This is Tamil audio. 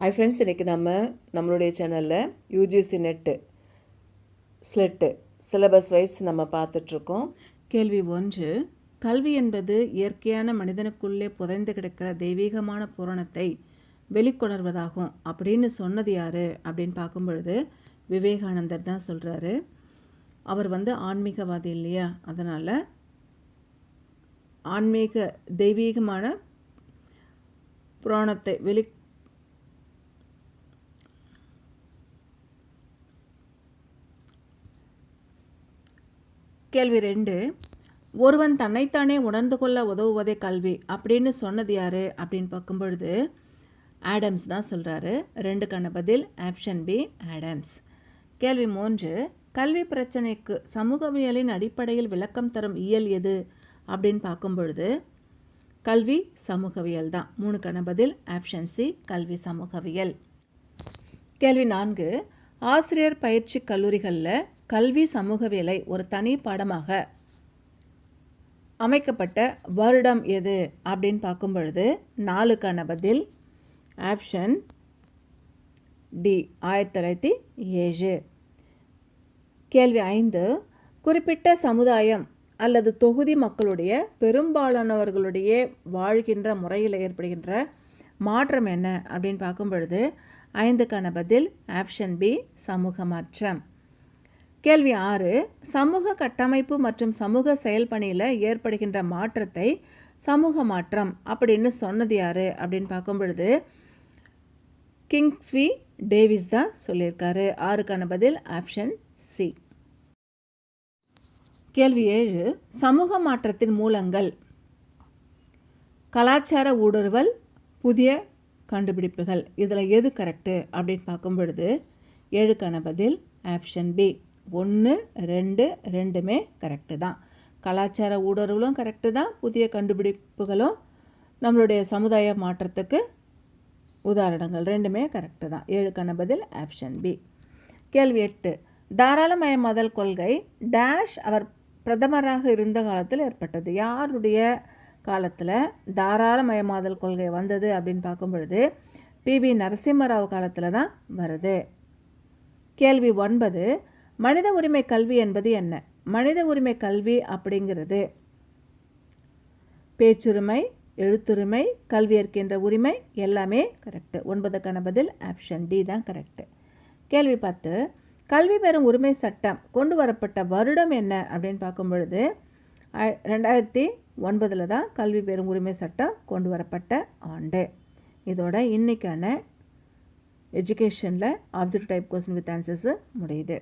ஹாய் ஃப்ரெண்ட்ஸ், இன்றைக்கி நம்மளுடைய சேனலில் UGC net SLET syllabus wise நம்ம பார்த்துட்ருக்கோம். கேள்வி 1. கல்வி என்பது இயற்கையான மனிதனுக்குள்ளே புதைந்து கிடக்கிற தெய்வீகமான பூரணத்தை வெளிக்கொணர்வதாகும் அப்படின்னு சொன்னது யார் அப்படின்னு பார்க்கும் பொழுது விவேகானந்தர் தான் சொல்கிறாரு. அவர் ஆன்மீகவாதி இல்லையா, அதனால் ஆன்மீக தெய்வீகமான புராணத்தை கேள்வி 2. ஒருவன் தன்னைத்தானே உணர்ந்து கொள்ள உதவுவதே கல்வி அப்படின்னு சொன்னது யார் அப்படின்னு பார்க்கும் பொழுது ஆடம்ஸ் தான் சொல்கிறாரு. 2க்கான பதில் ஆப்ஷன் பி, ஆடம்ஸ். கேள்வி 3. கல்வி பிரச்சனைக்கு சமூகவியலின் அடிப்படையில் விளக்கம் தரும் இயல் எது அப்படின்னு பார்க்கும் பொழுது கல்வி சமூகவியல் தான். 3க்கான பதில் ஆப்ஷன் சி, கல்வி சமூகவியல். கேள்வி 4. ஆசிரியர் பயிற்சி கல்லூரிகளில் கல்வி சமூகவியலை ஒரு தனி பாடமாக அமைக்கப்பட்ட வருடம் எது அப்படின்னு பார்க்கும் பொழுது 4க்கான பதில் ஆப்ஷன் டி, 1907. கேள்வி 5. குறிப்பிட்ட சமுதாயம் அல்லது தொகுதி மக்களுடைய பெரும்பாலானவர்களுடைய வாழ்கின்ற முறையில் ஏற்படுகின்ற மாற்றம் என்ன அப்படின்னு பார்க்கும் பொழுது 5க்கான பதில் ஆப்ஷன் பி, சமூக மாற்றம். கேள்வி 6. சமூக கட்டமைப்பு மற்றும் சமூக செயல்பணியில் ஏற்படுகின்ற மாற்றத்தை சமூக மாற்றம் அப்படின்னு சொன்னது யார் அப்படின்னு பார்க்கும் பொழுது கிங்ஸ்லி டேவிஸ் தான் சொல்லியிருக்காரு. 6க்கான பதில் ஆப்ஷன் சி. கேள்வி 7. சமூக மாற்றத்தின் மூலங்கள் கலாச்சார ஊடுருவல், புதிய கண்டுபிடிப்புகள், இதில் எது கரெக்டு அப்படின்னு பார்க்கும் பொழுது 7க்கான பதில் ஆப்ஷன் பி. 1, 2 ரெண்டுமே கரெக்டு தான். கலாச்சார ஊடுருவலும் கரெக்டு தான், புதிய கண்டுபிடிப்புகளும் நம்மளுடைய சமுதாய மாற்றத்துக்கு உதாரணங்கள், ரெண்டுமே கரெக்டு தான். 7க்கான பதில் ஆப்ஷன் பி. கேள்வி 8. தாராளமயமாதல் கொள்கை டேஷ் அவர் பிரதமராக இருந்த காலத்தில் ஏற்பட்டது. யாருடைய காலத்தில் தாராளமயமாதல் கொள்கை வந்தது அப்படின்னு பார்க்கும் பொழுது பி.வி. நரசிம்மராவ் காலத்தில் தான் வருது. கேள்வி 9. மனித உரிமை கல்வி என்பது என்ன? மனித உரிமை கல்வி அப்படிங்கிறது பேச்சுரிமை, எழுத்துரிமை, கல்வி ஏற்கின்ற உரிமை, எல்லாமே கரெக்டு. 9க்கான பதில் ஆப்ஷன் டி தான் கரெக்டு. கேள்வி 10. கல்வி பெறும் உரிமை சட்டம் கொண்டு வரப்பட்ட வருடம் என்ன அப்படின்னு பார்க்கும் பொழுது 2009 தான் கல்வி பெறும் உரிமை சட்டம் கொண்டு வரப்பட்ட ஆண்டு. இதோட இன்னைக்கான எஜுகேஷனில் objective type question with answers முடியுது.